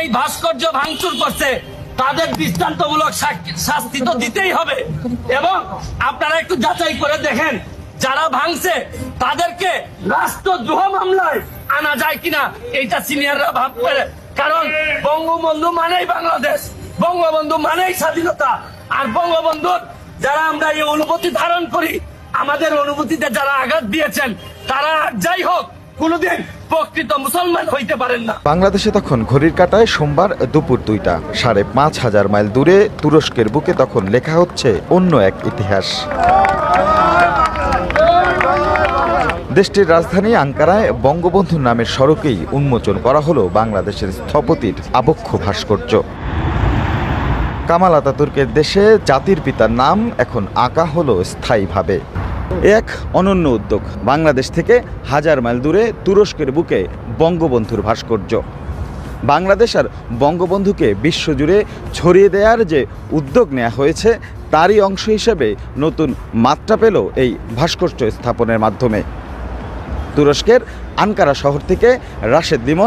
এই ভাস্কর্য ভাঙচুর করছে তাদের দৃষ্টান্তমূলক শাস্তি তো দিতেই হবে। এবং আপনারা একটু যাচাই করে দেখেন যারা ভাঙছে তাদেরকে রাষ্ট্রদ্রোহ মামলায় আনা যায় কিনা, এইটা সিনিয়ররা ভাববে। কারণ বঙ্গবন্ধু মানেই বাংলাদেশ, বঙ্গবন্ধু মানেই স্বাধীনতা। আর বঙ্গবন্ধুর যারা আমরা এই অনুভূতি ধারণ করি, আমাদের অনুভূতিতে যারা আঘাত দিয়েছেন তারা যাই হোক কোনোদিন প্রকৃত মুসলমান হইতে পারেন না। বাংলাদেশে তখন ঘড়ির কাঁটায় সোমবার দুপুর 2টা। 5,500 মাইল দূরে তুরস্কের বুকে তখন লেখা হচ্ছে অন্য এক ইতিহাস। দেশটির রাজধানী আঙ্কারায় বঙ্গবন্ধুর নামের সড়কেই উন্মোচন করা হলো বাংলাদেশের স্থপতির আবক্ষ ভাস্কর্য। কামাল আতাতুর্কের দেশে জাতির পিতার নাম এখন আঁকা হলো স্থায়ীভাবে। এক অনন্য উদ্যোগ, বাংলাদেশ থেকে 1000 মাইল দূরে তুরস্কের বুকে বঙ্গবন্ধুর ভাস্কর্য। বাংলাদেশ আর বঙ্গবন্ধুকে বিশ্বজুড়ে ছড়িয়ে দেওয়ার যে উদ্যোগ নেওয়া হয়েছে তারই অংশ হিসেবে নতুন মাত্রা পেল এই ভাস্কর্য স্থাপনের মাধ্যমে। তুরস্কের আনকারা শহর থেকে রাশেদ লিমন।